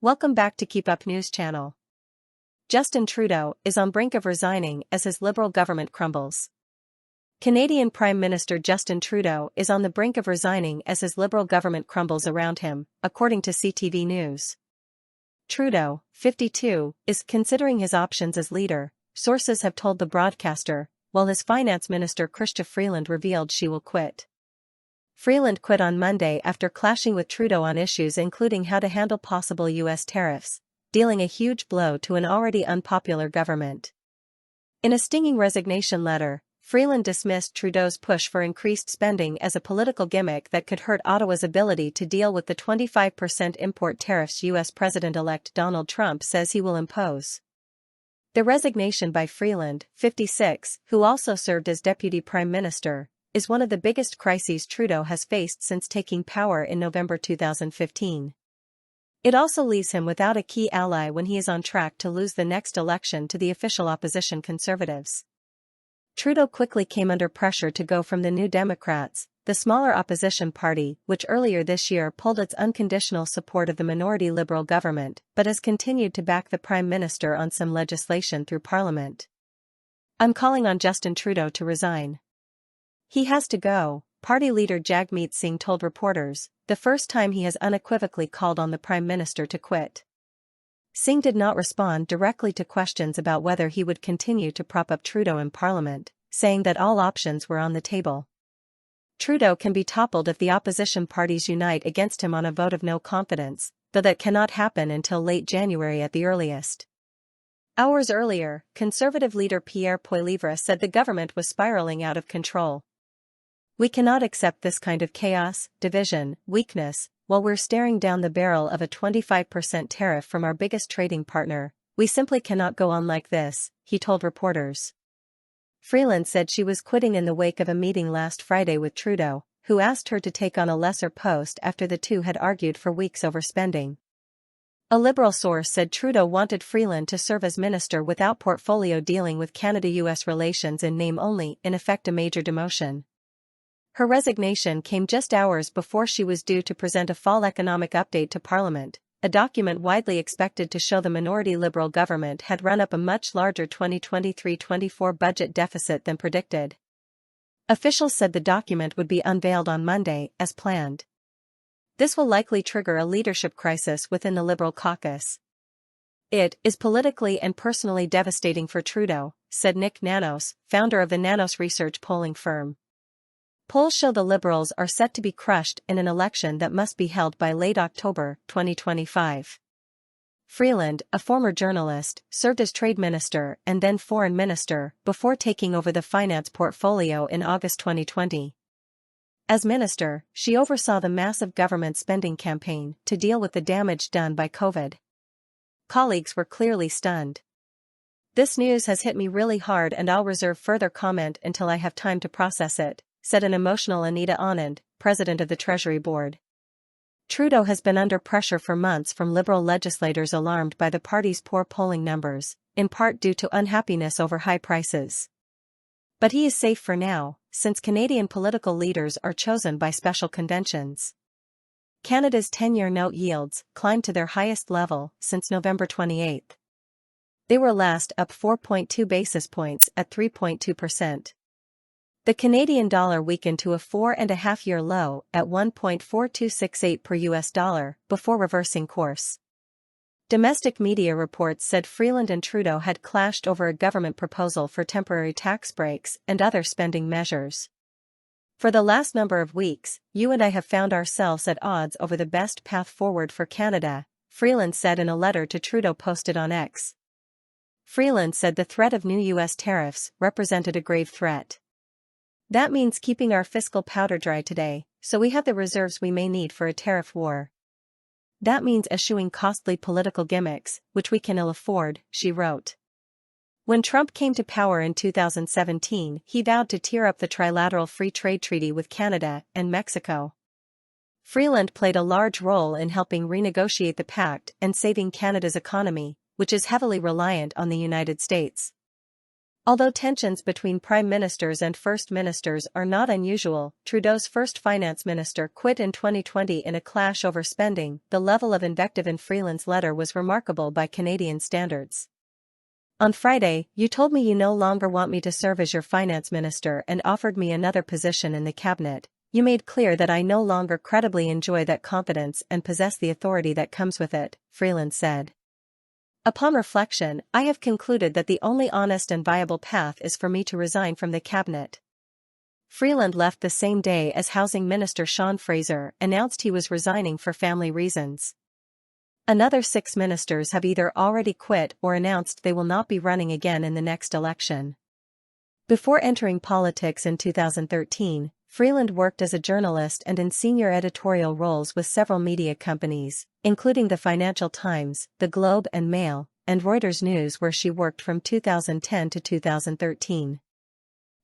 Welcome back to Keep Up News Channel. Justin Trudeau is on brink of resigning as his Liberal government crumbles. Canadian Prime Minister Justin Trudeau is on the brink of resigning as his Liberal government crumbles around him, according to CTV News. Trudeau, 52, is considering his options as leader, sources have told the broadcaster, while his finance minister Chrystia Freeland revealed she will quit. Freeland quit on Monday after clashing with Trudeau on issues including how to handle possible U.S. tariffs, dealing a huge blow to an already unpopular government. In a stinging resignation letter, Freeland dismissed Trudeau's push for increased spending as a political gimmick that could hurt Ottawa's ability to deal with the 25% import tariffs U.S. President-elect Donald Trump says he will impose. The resignation by Freeland, 56, who also served as Deputy Prime Minister, is one of the biggest crises Trudeau has faced since taking power in November 2015. It also leaves him without a key ally when he is on track to lose the next election to the official opposition Conservatives. Trudeau quickly came under pressure to go from the New Democrats, the smaller opposition party which earlier this year pulled its unconditional support of the minority Liberal government but has continued to back the Prime Minister on some legislation through Parliament. "I'm calling on Justin Trudeau to resign. He has to go," party leader Jagmeet Singh told reporters, the first time he has unequivocally called on the Prime Minister to quit. Singh did not respond directly to questions about whether he would continue to prop up Trudeau in Parliament, saying that all options were on the table. Trudeau can be toppled if the opposition parties unite against him on a vote of no confidence, though that cannot happen until late January at the earliest. Hours earlier, Conservative leader Pierre Poilievre said the government was spiraling out of control. "We cannot accept this kind of chaos, division, weakness, while we're staring down the barrel of a 25% tariff from our biggest trading partner. We simply cannot go on like this," he told reporters. Freeland said she was quitting in the wake of a meeting last Friday with Trudeau, who asked her to take on a lesser post after the two had argued for weeks over spending. A Liberal source said Trudeau wanted Freeland to serve as minister without portfolio dealing with Canada-US relations in name only, in effect a major demotion. Her resignation came just hours before she was due to present a fall economic update to Parliament, a document widely expected to show the minority Liberal government had run up a much larger 2023-24 budget deficit than predicted. Officials said the document would be unveiled on Monday, as planned. This will likely trigger a leadership crisis within the Liberal caucus. "It is politically and personally devastating for Trudeau," said Nick Nanos, founder of the Nanos research polling firm. Polls show the Liberals are set to be crushed in an election that must be held by late October 2025. Freeland, a former journalist, served as trade minister and then foreign minister before taking over the finance portfolio in August 2020. As minister, she oversaw the massive government spending campaign to deal with the damage done by COVID. Colleagues were clearly stunned. "This news has hit me really hard and I'll reserve further comment until I have time to process it," said an emotional Anita Anand, president of the Treasury Board. Trudeau has been under pressure for months from Liberal legislators alarmed by the party's poor polling numbers, in part due to unhappiness over high prices. But he is safe for now, since Canadian political leaders are chosen by special conventions. Canada's 10-year note yields climbed to their highest level since November 28. They were last up 4.2 basis points at 3.2%. The Canadian dollar weakened to a 4.5-year low at 1.4268 per US dollar before reversing course. Domestic media reports said Freeland and Trudeau had clashed over a government proposal for temporary tax breaks and other spending measures. "For the last number of weeks, you and I have found ourselves at odds over the best path forward for Canada," Freeland said in a letter to Trudeau posted on X. Freeland said the threat of new U.S. tariffs represented a grave threat. "That means keeping our fiscal powder dry today, so we have the reserves we may need for a tariff war. That means eschewing costly political gimmicks, which we can ill afford," she wrote. When Trump came to power in 2017, he vowed to tear up the trilateral free trade treaty with Canada and Mexico. Freeland played a large role in helping renegotiate the pact and saving Canada's economy, which is heavily reliant on the United States. Although tensions between prime ministers and first ministers are not unusual, Trudeau's first finance minister quit in 2020 in a clash over spending. The level of invective in Freeland's letter was remarkable by Canadian standards. On Friday, you told me you no longer want me to serve as your finance minister and offered me another position in the cabinet. You made clear that I no longer credibly enjoy that confidence and possess the authority that comes with it, Freeland said. Upon reflection, I have concluded that the only honest and viable path is for me to resign from the cabinet. Freeland left the same day as Housing Minister Sean Fraser announced he was resigning for family reasons. Another 6 ministers have either already quit or announced they will not be running again in the next election. Before entering politics in 2013, Freeland worked as a journalist and in senior editorial roles with several media companies, including the Financial Times, The Globe and Mail, and Reuters News, where she worked from 2010 to 2013.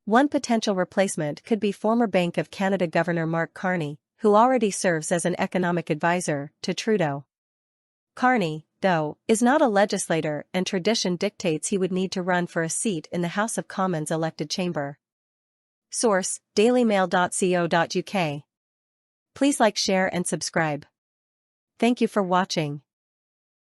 One potential replacement could be former Bank of Canada Governor Mark Carney, who already serves as an economic advisor to Trudeau. Carney, though, is not a legislator, and tradition dictates he would need to run for a seat in the House of Commons elected chamber. Source: dailymail.co.uk. Please like, share and subscribe. Thank you for watching.